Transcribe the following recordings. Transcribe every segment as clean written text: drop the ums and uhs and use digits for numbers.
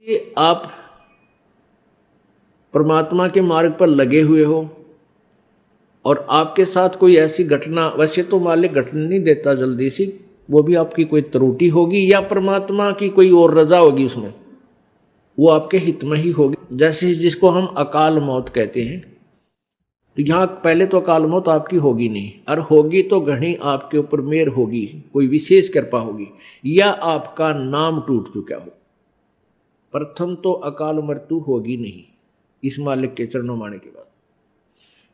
कि आप परमात्मा के मार्ग पर लगे हुए हो और आपके साथ कोई ऐसी घटना, वैसे तो मालिक घटना नहीं देता जल्दी सी, वो भी आपकी कोई त्रुटि होगी या परमात्मा की कोई और रजा होगी, उसमें वो आपके हित में ही होगी। जैसे जिसको हम अकाल मौत कहते हैं, तो यहाँ पहले तो अकाल मौत आपकी होगी नहीं, और होगी तो घनी आपके ऊपर मेहर होगी, कोई विशेष कृपा होगी, या आपका नाम टूट चुका हो। प्रथम तो अकाल मृत्यु होगी नहीं इस मालिक के चरणों माने के बाद।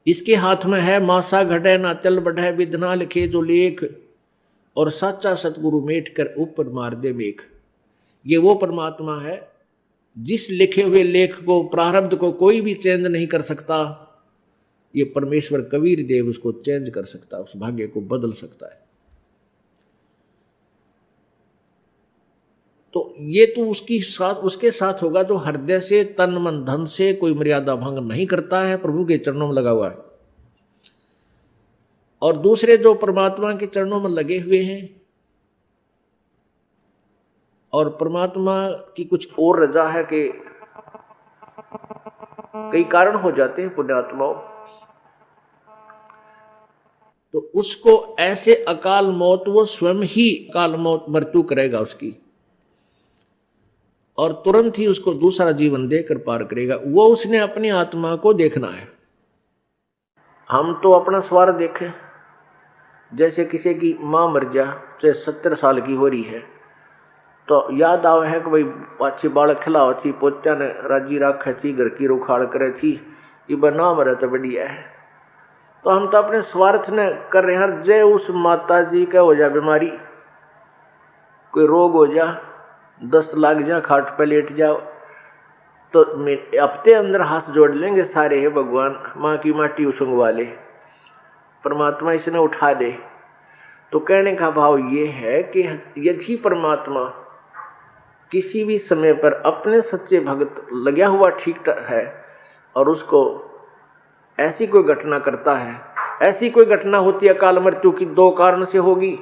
इसके हाथ में है मासा घटे ना चल बढ़े, विधना लिखे जो लेख, और साचा सतगुरु मेट कर ऊपर मार दे मेघ। ये वो परमात्मा है जिस लिखे हुए लेख को, प्रारब्ध को कोई भी चेंज नहीं कर सकता। ये परमेश्वर कबीर देव उसको चेंज कर सकता है, उस भाग्य को बदल सकता है। तो ये तो उसके साथ होगा जो हृदय से, तन मन धन से कोई मर्यादा भंग नहीं करता है, प्रभु के चरणों में लगा हुआ है। और दूसरे जो परमात्मा के चरणों में लगे हुए हैं और परमात्मा की कुछ और रजा है कि कई कारण हो जाते हैं पुण्यात्माओं, तो उसको ऐसे अकाल मौत, वो स्वयं ही अकाल मौत मृत्यु करेगा उसकी, और तुरंत ही उसको दूसरा जीवन देकर पार करेगा। वो उसने अपनी आत्मा को देखना है। हम तो अपना स्वार्थ देखें। जैसे किसी की माँ मर जा, चाहे 70 साल की हो रही है, तो याद आवे है कि भाई अच्छी बालक खिलाओ थी, पोचा ने राजी रखे थी, घर की रुखाड़ करे थी, ये बना मरे तो बढ़िया है। तो हम तो अपने स्वार्थ ने कर रहे हैं। जय उस माता जी का हो जा बीमारी, कोई रोग हो जा, 10 लाख जा, खाट पे लेट जाओ, तो हफ्ते अंदर हाथ जोड़ लेंगे सारे, है भगवान माँ की माटी उसंगवा ले, परमात्मा इसने उठा दे। तो कहने का भाव ये है कि यदि परमात्मा किसी भी समय पर अपने सच्चे भक्त लगा हुआ ठीक है और उसको ऐसी कोई घटना करता है, ऐसी कोई घटना होती है अकाल मृत्यु की, 2 कारण से होगी।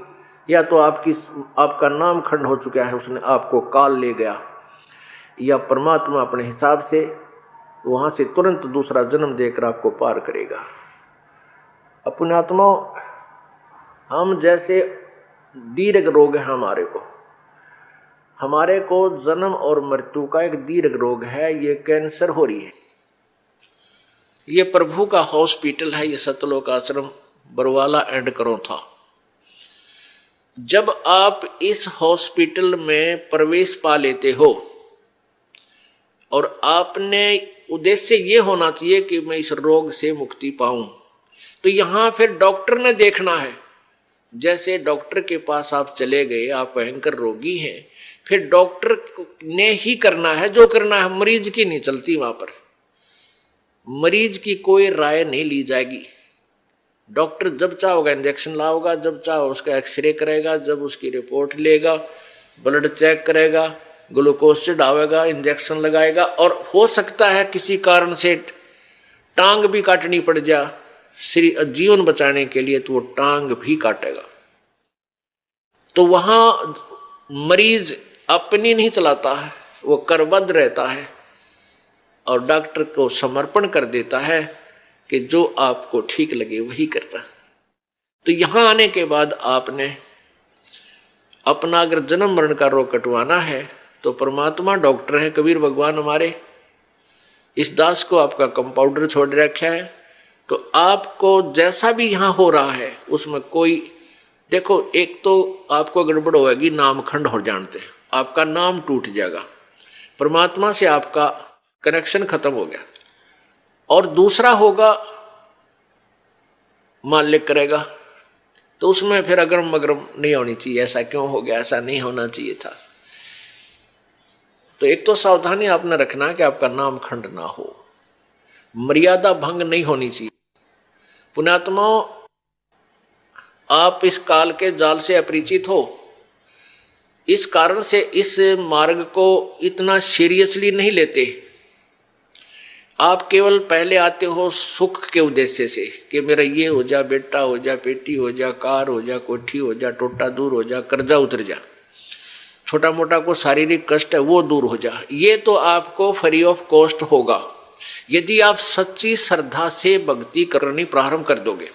या तो आपका नाम खंड हो चुका है, उसने आपको काल ले गया, या परमात्मा अपने हिसाब से वहां से तुरंत दूसरा जन्म देकर आपको पार करेगा। अपने आत्मा, हम जैसे दीर्घ रोग है हमारे को जन्म और मृत्यु का एक दीर्घ रोग है, ये कैंसर हो रही है। ये प्रभु का हॉस्पिटल है, ये सतलोक आश्रम बरवाला एंड करो था। जब आप इस हॉस्पिटल में प्रवेश पा लेते हो और आपने उद्देश्य ये होना चाहिए कि मैं इस रोग से मुक्ति पाऊं, तो यहां फिर डॉक्टर ने देखना है। जैसे डॉक्टर के पास आप चले गए, आप भयंकर रोगी हैं, फिर डॉक्टर ने ही करना है जो करना है, मरीज की नहीं चलती। वहां पर मरीज की कोई राय नहीं ली जाएगी। डॉक्टर जब चाहोगा इंजेक्शन लाओगा, जब चाहो उसका एक्सरे करेगा, जब उसकी रिपोर्ट लेगा, ब्लड चेक करेगा, ग्लूकोज चढ़ावेगा, इंजेक्शन लगाएगा, और हो सकता है किसी कारण से टांग भी काटनी पड़ जा जीवन बचाने के लिए, तो वो टांग भी काटेगा। तो वहां मरीज अपनी नहीं चलाता है, वो करबद्ध रहता है और डॉक्टर को समर्पण कर देता है कि जो आपको ठीक लगे वही करना। तो यहां आने के बाद आपने अपना अगर जन्म मरण का रोग कटवाना है तो परमात्मा डॉक्टर है, कबीर भगवान हमारे। इस दास को आपका कंपाउंडर छोड़ रखा है, तो आपको जैसा भी यहां हो रहा है उसमें कोई, देखो, एक तो आपको गड़बड़ होगी, नाम खंड हो जानते हैं, आपका नाम टूट जाएगा, परमात्मा से आपका कनेक्शन खत्म हो गया। और दूसरा होगा मालिक करेगा, तो उसमें फिर अगरम मगरम नहीं होनी चाहिए, ऐसा क्यों हो गया, ऐसा नहीं होना चाहिए था। तो एक तो सावधानी आपने रखना कि आपका नाम खंड ना हो, मर्यादा भंग नहीं होनी चाहिए। पुण्यात्माओं, आप इस काल के जाल से अपरिचित हो, इस कारण से इस मार्ग को इतना सीरियसली नहीं लेते। आप केवल पहले आते हो सुख के उद्देश्य से कि मेरा ये हो जा, बेटा हो जा, बेटी हो जा, कार हो जा, कोठी हो जा, टोटा दूर हो जा, कर्जा उतर जा, छोटा मोटा को शारीरिक कष्ट है वो दूर हो जाए। ये तो आपको फ्री ऑफ कॉस्ट होगा यदि आप सच्ची श्रद्धा से भक्ति करनी प्रारंभ कर दोगे।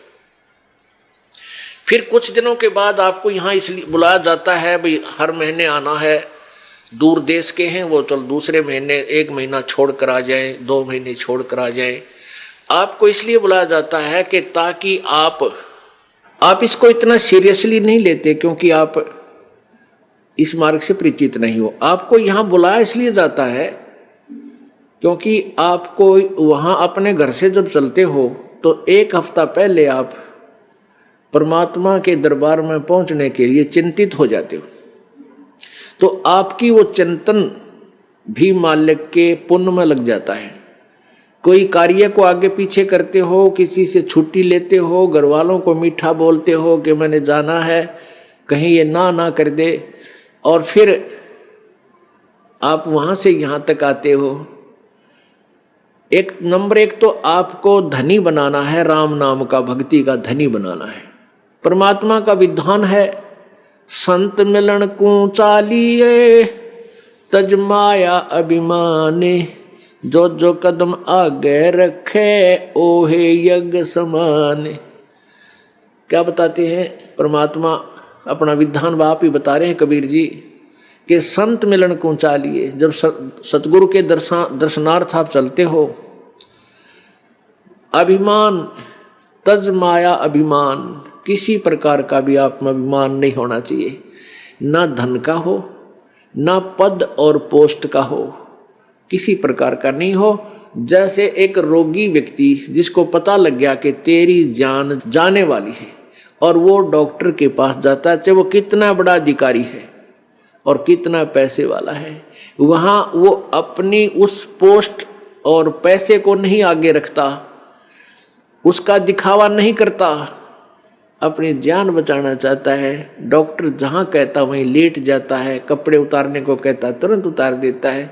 फिर कुछ दिनों के बाद आपको यहाँ इसलिए बुलाया जाता है, भाई हर महीने आना है, दूर देश के हैं वो चल दूसरे महीने 1 महीना छोड़ कर आ जाए, 2 महीने छोड़ कर आ जाए। आपको इसलिए बुलाया जाता है कि ताकि आप इसको इतना सीरियसली नहीं लेते, क्योंकि आप इस मार्ग से परिचित नहीं हो। आपको यहाँ बुलाया इसलिए जाता है क्योंकि आपको वहाँ अपने घर से जब चलते हो तो 1 हफ्ता पहले आप परमात्मा के दरबार में पहुँचने के लिए चिंतित हो जाते हो। तो आपकी वो चिंतन भी मालिक के पुण्य में लग जाता है। कोई कार्य को आगे पीछे करते हो, किसी से छुट्टी लेते हो, घर वालों को मीठा बोलते हो कि मैंने जाना है, कहीं ये ना कर दे, और फिर आप वहाँ से यहाँ तक आते हो। नंबर 1 तो आपको धनी बनाना है, राम नाम का भक्ति का धनी बनाना है। परमात्मा का विधान है, संत मिलन को चालिए तज माया अभिमाने, जो कदम आगे रखे ओहे यज्ञ समाने। क्या बताते हैं परमात्मा, अपना विधान आप ही बता रहे हैं कबीर जी कि संत मिलन को चालिए। जब सतगुरु के दर्शनार्थ आप चलते हो, अभिमान तज माया अभिमान, किसी प्रकार का भी आप में अभिमान नहीं होना चाहिए, ना धन का हो, ना पद और पोस्ट का हो, किसी प्रकार का नहीं हो। जैसे एक रोगी व्यक्ति जिसको पता लग गया कि तेरी जान जाने वाली है और वो डॉक्टर के पास जाता है, चाहे वो कितना बड़ा अधिकारी है और कितना पैसे वाला है, वहाँ वो अपनी उस पोस्ट और पैसे को नहीं आगे रखता, उसका दिखावा नहीं करता, अपनी जान बचाना चाहता है। डॉक्टर जहाँ कहता वहीं लेट जाता है, कपड़े उतारने को कहता तुरंत उतार देता है,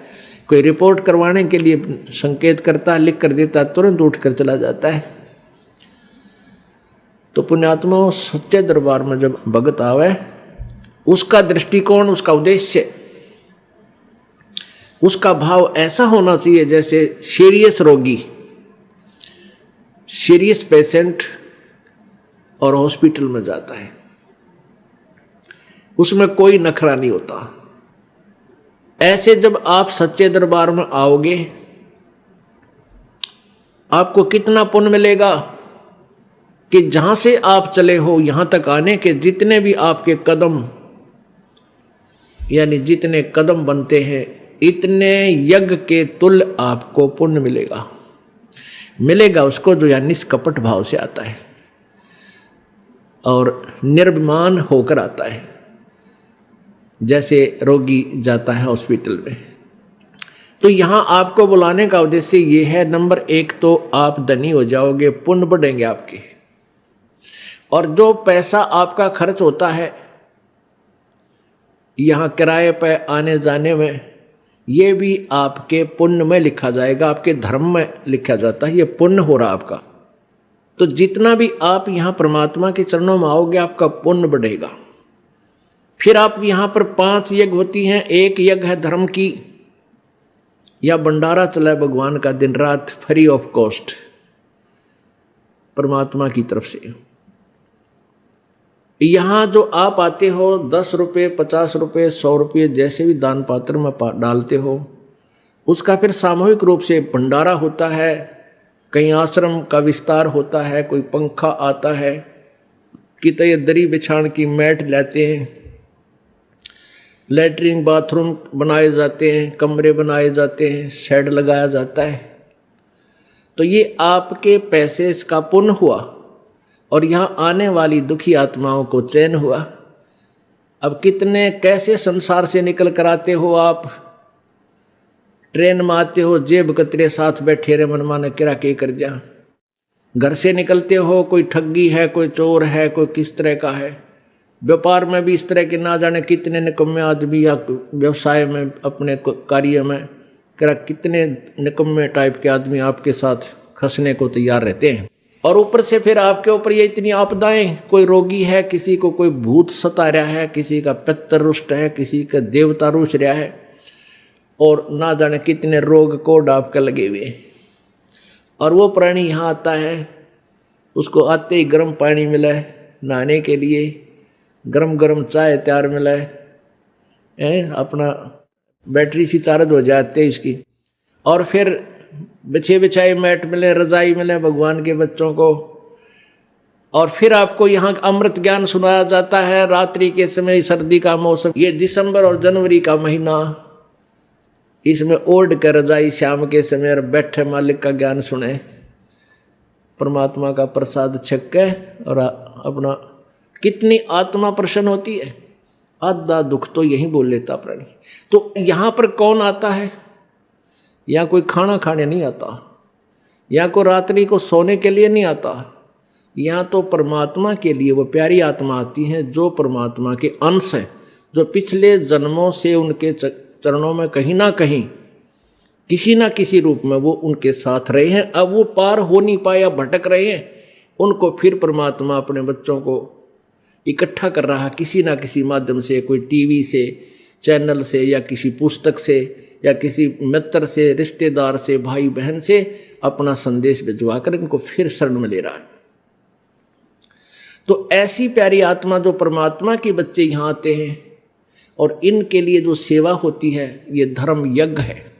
कोई रिपोर्ट करवाने के लिए संकेत करता लिख कर देता तुरंत उठकर चला जाता है। तो पुण्यात्मा सच्चे दरबार में जब भगत आवे, उसका दृष्टिकोण, उसका उद्देश्य, उसका भाव ऐसा होना चाहिए जैसे सीरियस रोगी, सीरियस पेशेंट और हॉस्पिटल में जाता है, उसमें कोई नखरा नहीं होता। ऐसे जब आप सच्चे दरबार में आओगे, आपको कितना पुण्य मिलेगा कि जहां से आप चले हो यहां तक आने के जितने भी आपके कदम, यानी जितने कदम बनते हैं, इतने यज्ञ के तुल्य आपको पुण्य मिलेगा उसको जो यानी निष्कपट भाव से आता है और निर्भिमान होकर आता है। जैसे रोगी जाता है हॉस्पिटल में, तो यहाँ आपको बुलाने का उद्देश्य ये है, नंबर 1 तो आप धनी हो जाओगे, पुण्य बढ़ेंगे आपके, और जो पैसा आपका खर्च होता है यहाँ किराए पे आने जाने में, ये भी आपके पुण्य में लिखा जाएगा, आपके धर्म में लिखा जाता है, ये पुण्य हो रहा आपका। तो जितना भी आप यहाँ परमात्मा के चरणों में आओगे आपका पुण्य बढ़ेगा। फिर आप यहाँ पर 5 यज्ञ होती हैं। एक यज्ञ है धर्म की, या भंडारा चला है भगवान का दिन रात फ्री ऑफ कॉस्ट परमात्मा की तरफ से। यहाँ जो आप आते हो 10 रुपये, 50 रुपये, 100 रुपये जैसे भी दान पात्र में डालते हो, उसका फिर सामूहिक रूप से भंडारा होता है, कहीं आश्रम का विस्तार होता है, कोई पंखा आता है, कितने दरी बिछाण की मैट लाते हैं, लैट्रिन बाथरूम बनाए जाते हैं, कमरे बनाए जाते हैं, शेड लगाया जाता है। तो ये आपके पैसे इसका पुण्य हुआ और यहाँ आने वाली दुखी आत्माओं को चैन हुआ। अब कितने कैसे संसार से निकल कर आते हो आप, ट्रेन में आते हो, जेब कतरे साथ बैठे रे मनमाने किरा के कर जा। घर से निकलते हो, कोई ठगी है, कोई चोर है, कोई किस तरह का है। व्यापार में भी इस तरह के ना जाने कितने निकम्मे आदमी, या व्यवसाय में अपने कार्य में कितने निकम्मे टाइप के आदमी आपके साथ खसने को तैयार रहते हैं। और ऊपर से फिर आपके ऊपर ये इतनी आपदाएं, कोई रोगी है, किसी को कोई भूत सता रहा है, किसी का पितर रुष्ट है, किसी का देवता रुष रहा है, और ना जाने कितने रोग कोड आपके लगे हुए। और वो प्राणी यहाँ आता है, उसको आते ही गर्म पानी मिला है नहाने के लिए, गरम गरम चाय तैयार मिला है, अपना बैटरी सी चार्ज हो जाती है इसकी, और फिर बिछे बिछाए मैट मिले, रजाई मिले भगवान के बच्चों को, और फिर आपको यहाँ अमृत ज्ञान सुनाया जाता है रात्रि के समय, सर्दी का मौसम, ये दिसंबर और जनवरी का महीना, इसमें ओढ़ कर रजाई शाम के समय और बैठे मालिक का ज्ञान सुने, परमात्मा का प्रसाद छक के, और अपना कितनी आत्मा प्रसन्न होती है। आधा दुख तो यही बोल लेता प्राणी। तो यहाँ पर कौन आता है? यहाँ कोई खाना खाने नहीं आता, यहाँ को रात्रि को सोने के लिए नहीं आता, यहाँ तो परमात्मा के लिए वो प्यारी आत्मा आती है जो परमात्मा के अंश है, जो पिछले जन्मों से उनके चरणों में कहीं ना कहीं किसी ना किसी रूप में वो उनके साथ रहे हैं। अब वो पार हो नहीं पाया, भटक रहे हैं, उनको फिर परमात्मा अपने बच्चों को इकट्ठा कर रहा किसी ना किसी माध्यम से, कोई टीवी से, चैनल से, या किसी पुस्तक से, या किसी मित्र से, रिश्तेदार से, भाई बहन से अपना संदेश भिजवा कर इनको फिर शरण में ले रहा है। तो ऐसी प्यारी आत्मा जो परमात्मा के बच्चे यहाँ आते हैं, और इनके लिए जो सेवा होती है ये धर्म यज्ञ है।